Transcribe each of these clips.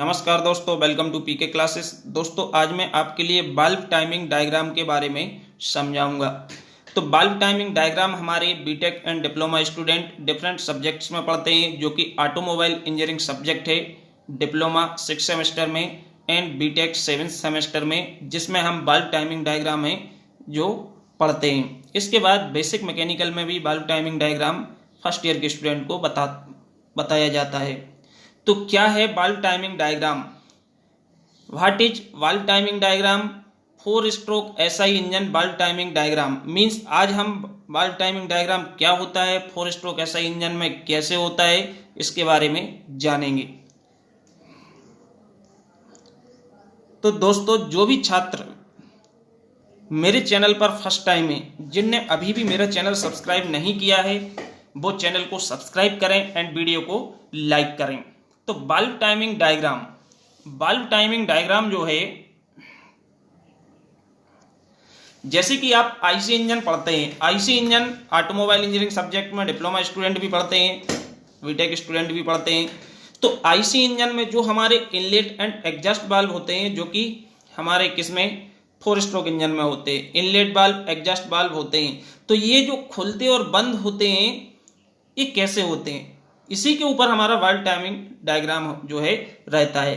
नमस्कार दोस्तों, welcome to PK classes. दोस्तों आज मैं आपके लिए बल्ब टाइमिंग डायग्राम के बारे में समझाऊंगा। तो बल्ब टाइमिंग डायग्राम हमारे BTech and diploma student different subjects में पढ़ते हैं, जो कि ऑटोमोबाइल इंजीनियरिंग सब्जेक्ट है, डिप्लोमा 6 सेमेस्टर में एंड बीटेक 7 सेमेस्टर में, जिसमें हम बल्ब टाइमिंग डायग्राम है जो पढ़ते हैं। इसके बाद बेसिक मैकेनिकल में भी bulb timing diagram first year के स्टूडेंट को बताया जाता है। तो क्या है bulb timing diagram? What is bulb timing diagram? 4 stroke SI engine bulb timing diagram means आज हम बल्ब टाइमिंग डायग्राम क्या होता है, 4 स्ट्रोक एसआई इंजन में कैसे होता है, इसके बारे में जानेंगे। तो दोस्तों जो भी छात्र मेरे चैनल पर फर्स्ट टाइम है, जिनने अभी भी मेरा चैनल सब्सक्राइब नहीं किया है, वो चैनल को सब्सक्राइब करें एंड वीडियो को लाइक करें। तो बल्ब टाइमिंग डायग्राम जो है, जैसे कि आप आईसी इंजन पढ़ते हैं, IC engine automobile engineering subject में डिप्लोमा स्टूडेंट भी पढ़ते हैं, बीटेक स्टूडेंट भी पढ़ते हैं। तो आईसी इंजन में जो हमारे इनलेट एंड एग्जॉस्ट वाल्व होते हैं, जो कि हमारे किसमें 4 स्ट्रोक इंजन में होते हैं, इनलेट वाल्व एग्जॉस्ट वाल्व होते हैं। तो ये जो खुलते और बंद होते हैं, ये कैसे होते हैं, इसी के ऊपर हमारा बल्ब टाइमिंग डायग्राम जो है रहता है।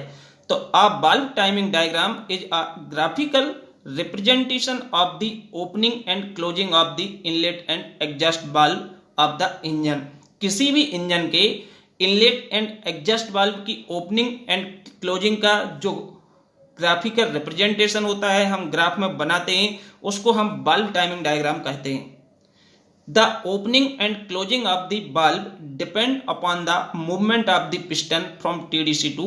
तो अ bulb timing diagram is a graphical representation of the opening and closing of the inlet and exhaust valve of the engine. किसी भी इंजन के इनलेट एंड एग्जॉस्ट वाल्व की ओपनिंग एंड क्लोजिंग का जो ग्राफिकल रिप्रेजेंटेशन होता है, हम graph में बनाते हैं, उसको हम बल्ब टाइमिंग डायग्राम कहते हैं। The opening and closing of the bulb depend upon the movement of the piston from TDC to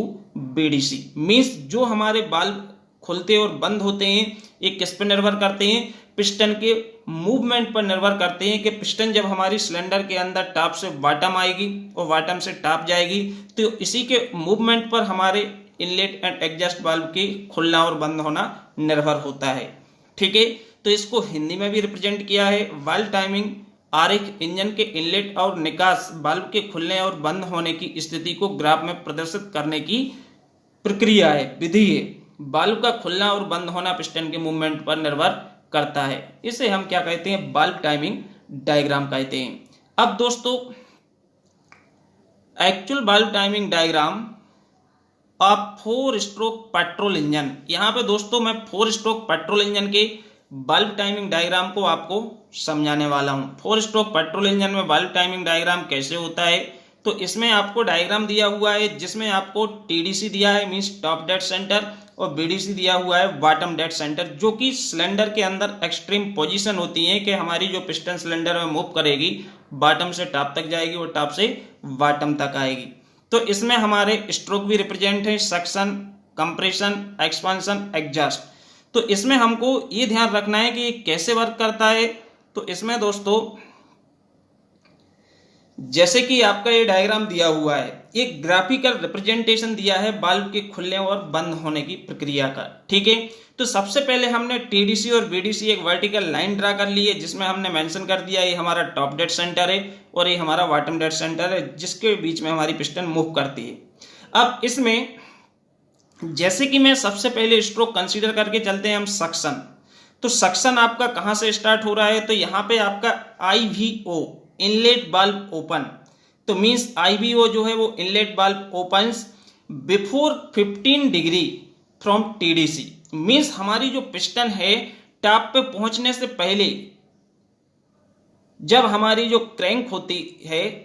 BDC। Means जो हमारे बल्ब खुलते और बंद होते हैं, ये किस पर निर्भर करते हैं? पिस्टन के मूवमेंट पर निर्भर करते हैं कि पिस्टन जब हमारी सिलेंडर के अंदर टॉप से बॉटम आएगी और बॉटम से टॉप जाएगी, तो इसी के मूवमेंट पर हमारे इनलेट एंड एग्जॉस्ट वाल्व के खुलना और बंद होना निर्भर होता है। ठीक है, तो इसको हिंदी में भी रिप्रेजेंट किया है। बल्ब टाइमिंग आरेख इंजन के इनलेट और निकास वाल्व के खुलने और बंद होने की स्थिति को ग्राफ में प्रदर्शित करने की प्रक्रिया है, विधि है। वाल्व का खुलना और बंद होना पिस्टन के मूवमेंट पर निर्भर करता है। इसे हम क्या कहते हैं? बल्ब टाइमिंग डायग्राम कहते हैं। अब दोस्तों actual bulb timing diagram of 4 stroke petrol engine. यहां पे दोस्तों मैं 4 स्ट्रोक पेट्रोल इंजन के बल्ब टाइमिंग डायग्राम को आपको समझाने वाला हूं। 4 स्ट्रोक पेट्रोल इंजन में बल्ब टाइमिंग डायग्राम कैसे होता है? तो इसमें आपको डायग्राम दिया हुआ है, जिसमें आपको टीडीसी दिया है मींस टॉप डेड सेंटर, और बीडीसी दिया हुआ है बॉटम डेड सेंटर, जो कि सिलेंडर के अंदर एक्सट्रीम पोजीशन होती है कि हमारी जो पिस्टन सिलेंडर में मूव करेगी, बॉटम से टॉप तक जाएगी और टॉप से बॉटम तक आएगी। तो इसमें हमारे स्ट्रोक भी रिप्रेजेंट है, सक्शन, कंप्रेशन, एक्सपांशन, एग्जॉस्ट। तो इसमें हमको ये ध्यान रखना है कि ये कैसे वर्क करता है। तो इसमें दोस्तों जैसे कि आपका ये डायग्राम दिया हुआ है, एक ग्राफिकल रिप्रेजेंटेशन दिया है बल्ब के खुलने और बंद होने की प्रक्रिया का। ठीक है, तो सबसे पहले हमने टीडीसी और बीडीसी एक वर्टिकल लाइन ड्रा कर ली है, जिसमें हमने मेंशन कर दिया ये हमारा टॉप डेड सेंटर है और ये हमारा बॉटम डेड सेंटर है, जिसके बीच में हमारी पिस्टन मूव करती है। अब इसमें जैसे कि मैं सबसे पहले स्ट्रोक कंसीडर करके चलते हैं हम सक्शन। तो सक्शन आपका कहां से स्टार्ट हो रहा है? तो यहां पे आपका आईवीओ इनलेट वाल्व ओपन। तो मींस आईवीओ जो है वो inlet valve opens before 15 degree from TDC. Means हमारी जो पिस्टन है टॉप पे पहुंचने से पहले, जब हमारी जो क्रैंक होती है,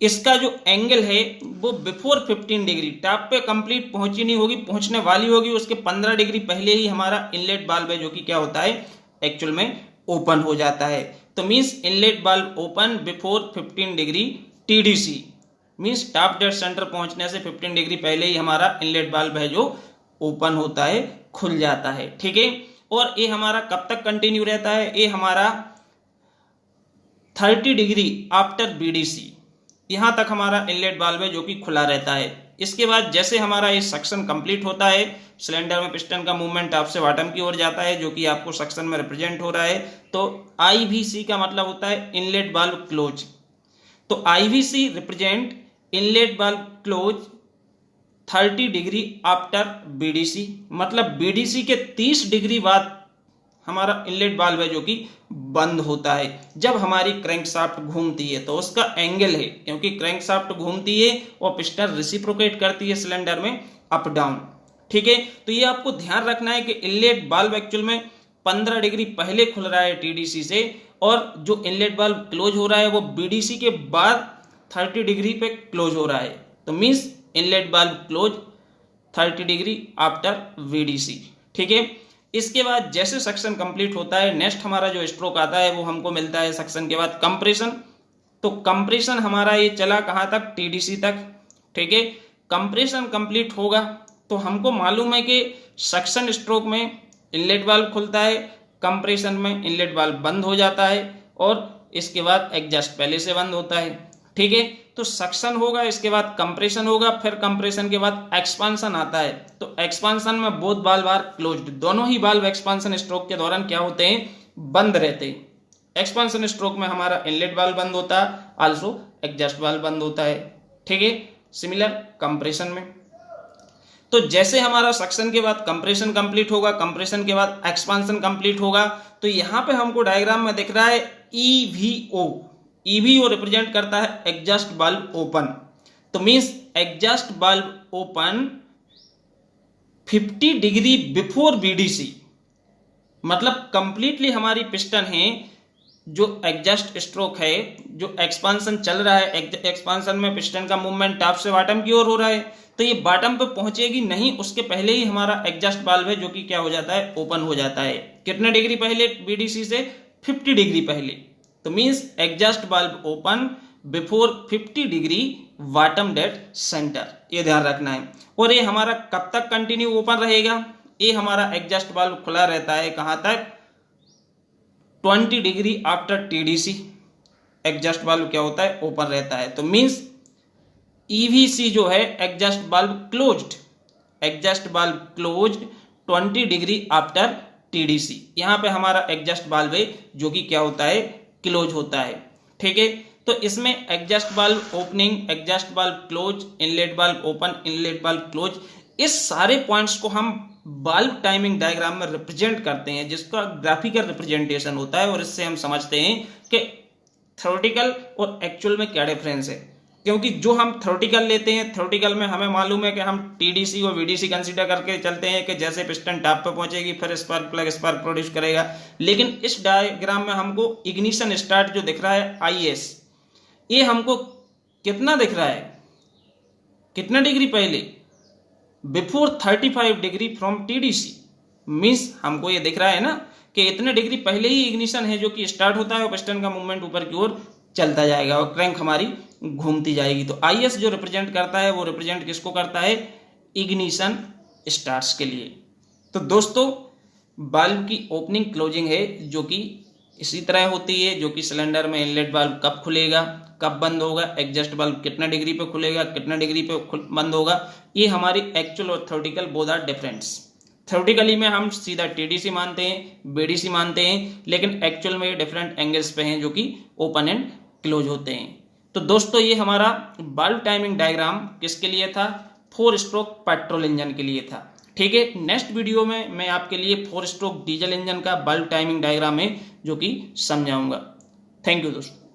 इसका जो एंगल है वो बिफोर 15 डिग्री, टॉप पे कंप्लीट पहुंची नहीं होगी, पहुंचने वाली होगी, उसके 15 डिग्री पहले ही हमारा इनलेट वाल्व है जो कि क्या होता है एक्चुअल में ओपन हो जाता है। तो means inlet valve open before 15 degree TDC, means top dead centre पहुंचने से 15 डिग्री पहले ही हमारा इनलेट वाल्व है जो ओपन होता है, खुल जाता है। ठीक है, और ये हमारा कब तक कंटिन्यू रहता है? ये हमारा 30 डिग्री आफ्टर बीडीसी, यहां तक हमारा इनलेट वाल्व है जो कि खुला रहता है। इसके बाद जैसे हमारा ये सक्शन कंप्लीट होता है, सिलेंडर में पिस्टन का मूवमेंट टॉप से बॉटम की ओर जाता है, जो कि आपको सक्शन में रिप्रेजेंट हो रहा है। तो आईवीसी का मतलब होता है इनलेट वाल्व क्लोज। तो IVC represent inlet valve close 30 degree after BDC, मतलब बीडीसी के 30 डिग्री बाद हमारा इनलेट वाल्व है जो कि बंद होता है। जब हमारी क्रैंकशाफ्ट घूमती है तो उसका एंगल है, क्योंकि क्रैंकशाफ्ट घूमती है और पिस्टन रेसिप्रोकेट करती है सिलेंडर में अप डाउन। ठीक है, तो ये आपको ध्यान रखना है कि इनलेट वाल्व एक्चुअल में 15 डिग्री पहले खुल रहा है टीडीसी से, और जो इनलेट वाल्व क्लोज हो रहा है वो बीडीसी के बाद 30 डिग्री पे क्लोज हो रहा है। तो means inlet valve close 30 degree after VDC. ठीक है, इसके बाद जैसे सक्शन कंप्लीट होता है, नेक्स्ट हमारा जो स्ट्रोक आता है वो हमको मिलता है सक्शन के बाद कंप्रेशन। तो कंप्रेशन हमारा ये चला कहाँ तक, टीडीसी तक। ठीक है, कंप्रेशन कंप्लीट होगा तो हमको मालूम है कि सक्शन स्ट्रोक में इनलेट वाल्व खुलता है, कंप्रेशन में इनलेट वाल्व बंद हो जाता है, और इसके बाद एग्जॉस्ट पहले से बंद होता है। ठीक है, तो सक्शन होगा, इसके बाद कंप्रेशन होगा, फिर कंप्रेशन के बाद एक्सपांशन आता है। तो एक्सपांशन में बोथ वाल्व आर क्लोज्ड, दोनों ही वाल्व एक्सपांशन स्ट्रोक के दौरान क्या होते हैं, बंद रहते हैं। एक्सपांशन स्ट्रोक में हमारा इनलेट वाल्व बंद होता है, आल्सो एग्जॉस्ट वाल्व बंद होता है। ठीक है, सिमिलर कंप्रेशन में। तो जैसे हमारा सक्शन के बाद कंप्रेशन कंप्लीट होगा, कंप्रेशन के बाद एक्सपांशन कंप्लीट होगा, तो यहां पे हमको डायग्राम में दिख रहा है ईवीओ। ईवीओ रिप्रेजेंट करता है एग्जॉस्ट वाल्व ओपन। तो means exhaust valve open 50 degree before BDC, मतलब कंप्लीटली हमारी पिस्टन है जो एग्जॉस्ट स्ट्रोक है, जो एक्सपांशन चल रहा है, एक्सपांशन में पिस्टन का मूवमेंट टॉप से बॉटम की ओर हो रहा है, तो ये बॉटम पे पहुंचेगी नहीं, उसके पहले ही हमारा एग्जॉस्ट वाल्व है जो कि क्या हो जाता है, ओपन हो जाता है। कितने डिग्री पहले, बीडीसी से 50 डिग्री पहले। तो means exhaust valve open before 50 degree bottom dead centre, ये ध्यान रखना है। और ये हमारा कब तक कंटिन्यू ओपन रहेगा, ये हमारा एग्जॉस्ट वाल्व खुला रहता है कहां तक, 20 degree after TDC exhaust valve क्या होता है, ओपन रहता है। तो मींस ईवीसी जो है exhaust valve closed, exhaust valve closed 20 degree after TDC, यहां पे हमारा एग्जॉस्ट वाल्व है जो कि क्या होता है, क्लोज होता है। ठीक है, तो इसमें exhaust valve opening, exhaust valve close, inlet valve open, inlet valve close, इस सारे पॉइंट्स को हम वाल्व टाइमिंग डायग्राम में रिप्रेजेंट करते हैं, जिसका ग्राफिकल रिप्रेजेंटेशन होता है, और इससे हम समझते हैं कि थ्योरेटिकल और एक्चुअल में क्या डिफरेंस है। क्योंकि जो हम थ्योरेटिकल लेते हैं, थ्योरेटिकल में हमें मालूम है कि हम टीडीसी और वीडीसी कंसीडर करके चलते हैं कि जैसे पिस्टन टॉप पे पहुंचेगी फिर स्पार्क प्लग स्पार्क प्रोड्यूस करेगा। लेकिन इस डायग्राम में हमको इग्निशन स्टार्ट जो दिख रहा है आईएस, ये हमको कितना दिख रहा है, कितना डिग्री पहले, before 35 degree from TDC. Means हमको ये दिख रहा है ना कि इतने डिग्री पहले ही इग्निशन है जो कि स्टार्ट होता है और पिस्टन का मूवमेंट ऊपर की ओर चलता जाएगा और क्रैंक हमारी घूमती जाएगी। तो आईएस जो रिप्रेजेंट करता है वो रिप्रेजेंट किसको करता है, इग्निशन स्टार्ट्स के लिए। तो दोस्तों वाल्व की ओपनिंग क्लोजिंग है जो कि इसी तरह होती है, जो कि सिलेंडर में इनलेट वाल्व कब खुलेगा कब बंद होगा, एग्जॉस्ट वाल्व कितना डिग्री पे खुलेगा कितना डिग्री पे बंद होगा, ये हमारी एक्चुअल और theoretical both are differents. Theoretically में हम सीधा टीडीसी मानते हैं, बीडीसी मानते हैं, लेकिन एक्चुअल में ये डिफरेंट एंगल्स पे हैं जो कि ओपन एंड क्लोज होते हैं। तो दोस्तों ये हमारा वाल्व टाइमिंग डायग्राम किसके लिए था, 4 स्ट्रोक पेट्रोल इंजन के लिए था। ठीक है, नेक्स्ट वीडियो में मैं आपके लिए 4 स्ट्रोक डीजल इंजन का वाल्व टाइमिंग डायग्राम है जो कि समझाऊंगा। थैंक यू दोस्तों।